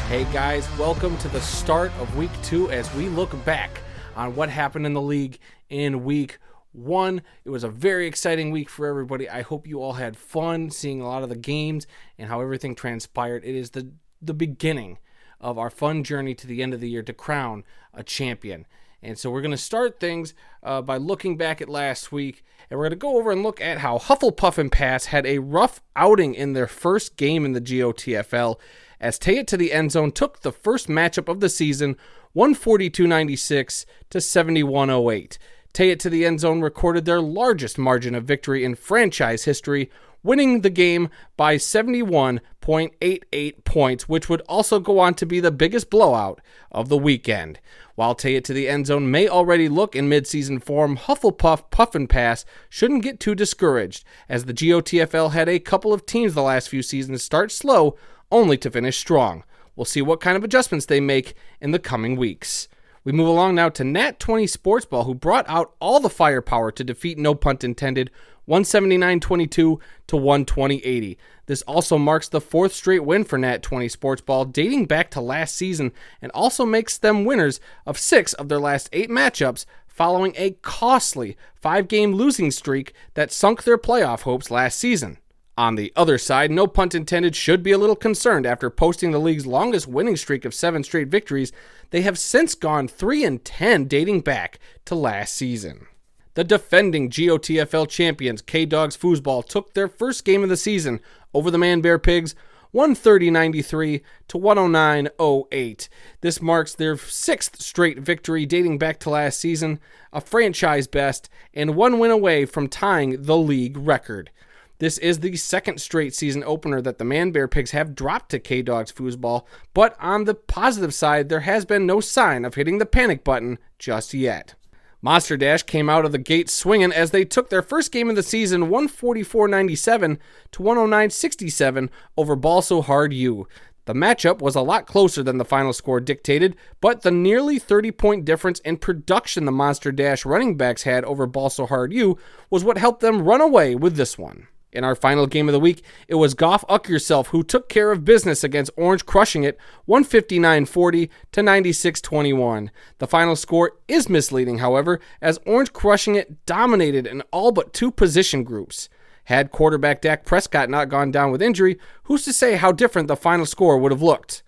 Hey guys, welcome to the start of week 2 as we look back on what happened in the league in week 1. It was a very exciting week for everybody. I hope you all had fun seeing a lot of the games and how everything transpired. It is the beginning of our fun journey to the end of the year to crown a champion. And so we're going to start things by looking back at last week, and we're going to go over and look at how Hufflepuff and Pass had a rough outing in their first game in the GOTFL, as Take It to the End Zone took the first matchup of the season, 142-96 to 71-08. Take It to the End Zone recorded their largest margin of victory in franchise history, winning the game by 71.88 points, which would also go on to be the biggest blowout of the weekend. While Take It to the End Zone may already look in midseason form, Hufflepuff, Puff and Pass shouldn't get too discouraged, as the GOTFL had a couple of teams the last few seasons start slow, only to finish strong. We'll see what kind of adjustments they make in the coming weeks. We move along now to Nat 20 Sportsball, who brought out all the firepower to defeat, no pun intended, 179-22 to 120-80. This also marks the fourth straight win for Nat 20 Sportsball, dating back to last season, and also makes them winners of 6 of their last 8 matchups, following a costly 5-game losing streak that sunk their playoff hopes last season. On the other side, no pun intended, should be a little concerned after posting the league's longest winning streak of 7 straight victories. They have since gone 3-10 dating back to last season. The defending GOTFL champions, K-Dogs Foosball, took their first game of the season over the Man Bear Pigs, 130-93 to 109-08. This marks their 6th straight victory dating back to last season, a franchise best, and 1 win away from tying the league record. This is the 2nd straight season opener that the Man Bear Pigs have dropped to K-Dogs Foosball, but on the positive side, there has been no sign of hitting the panic button just yet. Monster Dash came out of the gate swinging as they took their first game of the season, 144-97 to 109-67 over Ball So Hard U. The matchup was a lot closer than the final score dictated, but the nearly 30-point difference in production the Monster Dash running backs had over Ball So Hard U was what helped them run away with this one. In our final game of the week, it was Goff Uck Yourself who took care of business against Orange, crushing it 159-40 to 96-21. The final score is misleading, however, as Orange crushing it dominated in all but 2 position groups. Had quarterback Dak Prescott not gone down with injury, who's to say how different the final score would have looked?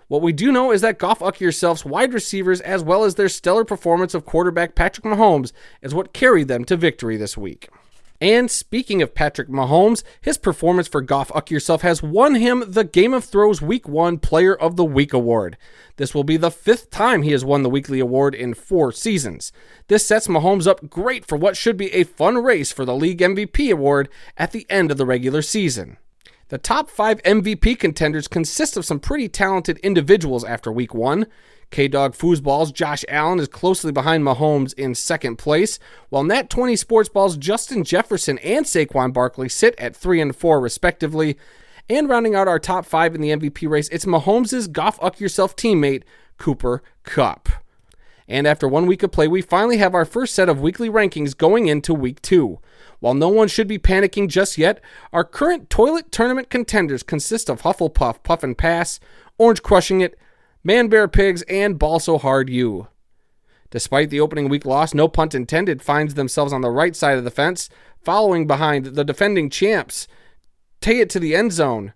What we do know is that Goff Uck Yourself's wide receivers, as well as their stellar performance of quarterback Patrick Mahomes, is what carried them to victory this week. And speaking of Patrick Mahomes, his performance for Goff Uck Yourself has won him the Game of Thrones Week 1 Player of the Week award. This will be the 5th time he has won the weekly award in 4 seasons. This sets Mahomes up great for what should be a fun race for the league MVP award at the end of the regular season. The top 5 MVP contenders consist of some pretty talented individuals after Week 1. K-Dog Foosball's Josh Allen is closely behind Mahomes in 2nd place, while Nat 20 Sportsball's Justin Jefferson and Saquon Barkley sit at 3 and 4 respectively. And rounding out our top 5 in the MVP race, it's Mahomes' Goff Uck Yourself teammate, Cooper Kupp. And after 1 week of play, we finally have our first set of weekly rankings going into Week 2. While no one should be panicking just yet, our current toilet tournament contenders consist of Hufflepuff, Puff and Pass, Orange crushing it, Man Bear Pigs, and Ball So Hard U. Despite the opening week loss, no pun intended finds themselves on the right side of the fence, following behind the defending champs, Take It to the End Zone,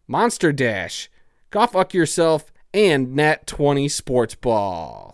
Monster Dash, Goff Uck Yourself, and Nat 20 Sportsball.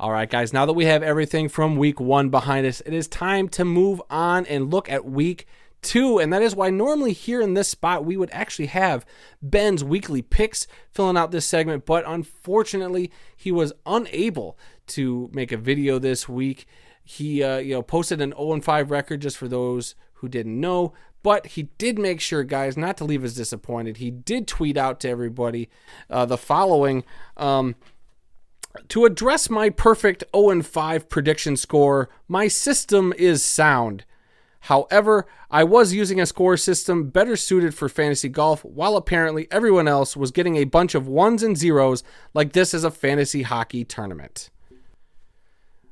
All right, guys, now that we have everything from Week 1 behind us, it is time to move on and look at Week 2, and that is why normally here in this spot we would actually have Ben's weekly picks filling out this segment, but unfortunately he was unable to make a video this week. He posted an 0-5 record, just for those who didn't know, but he did make sure, guys, not to leave us disappointed. He did tweet out to everybody the following: to address my perfect 0-5 prediction score, my system is sound. However, I was using a score system better suited for fantasy golf, while apparently everyone else was getting a bunch of 1s and 0s like this is a fantasy hockey tournament.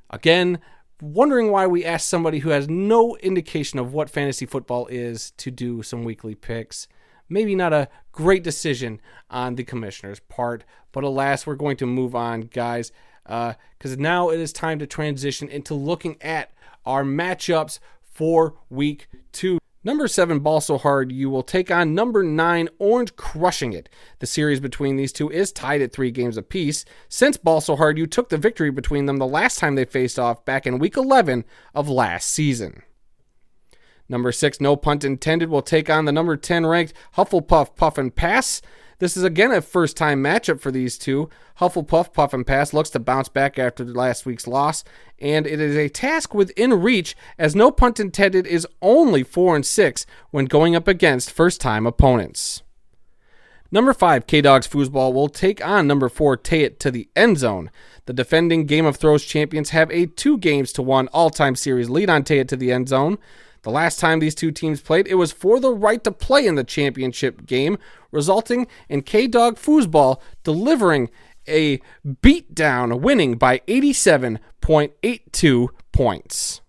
Again, wondering why we asked somebody who has no indication of what fantasy football is to do some weekly picks. Maybe not a great decision on the commissioner's part, but alas, we're going to move on, guys, because now it is time to transition into looking at our matchups for week 2. Number 7, Ball So Hard, you will take on number 9, Orange Crushing It. The series between these two is tied at 3 games apiece. Since Ball So Hard, you took the victory between them the last time they faced off back in week 11 of last season. Number 6, No Punt Intended, will take on the number 10 ranked Hufflepuff Puff and Pass. This is again a first-time matchup for these two. Hufflepuff Puff and Pass looks to bounce back after last week's loss, and it is a task within reach as No Punt Intended is only 4-6 when going up against first-time opponents. Number 5, K-Dog's Foosball, will take on number 4, Tay It to the End Zone. The defending Game of Thrones champions have a 2-1 all-time series lead on Tay It to the End Zone. The last time these two teams played, it was for the right to play in the championship game, resulting in K-Dog Foosball delivering a beatdown, winning by 87.82 points.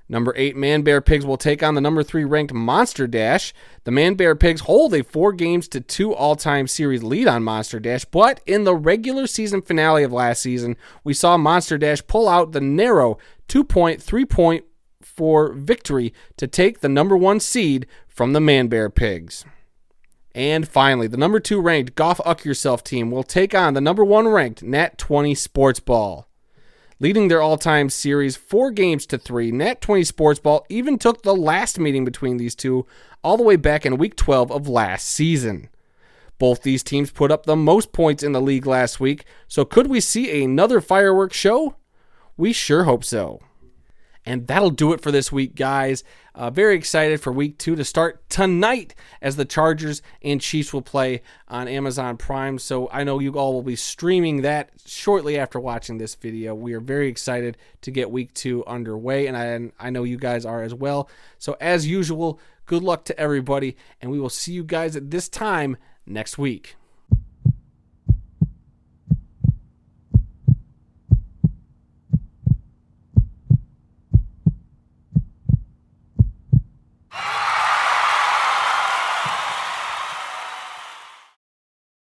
Number 8, Man Bear Pigs, will take on the number 3 ranked Monster Dash. The Man Bear Pigs hold a 4-2 all-time series lead on Monster Dash, but in the regular season finale of last season, we saw Monster Dash pull out the narrow 3-point for victory to take the number 1 seed from the Man Bear Pigs. And finally, the number 2 ranked Goff Uck Yourself team will take on the number 1 ranked Nat 20 Sports Ball. Leading their all-time series 4-3, Nat 20 Sports Ball even took the last meeting between these two all the way back in week 12 of last season. Both these teams put up the most points in the league last week, so could we see another fireworks show? We sure hope so. And that'll do it for this week, guys. Very excited for week 2 to start tonight as the Chargers and Chiefs will play on Amazon Prime. So I know you all will be streaming that shortly after watching this video. We are very excited to get week 2 underway, and I know you guys are as well. So as usual, good luck to everybody, and we will see you guys at this time next week.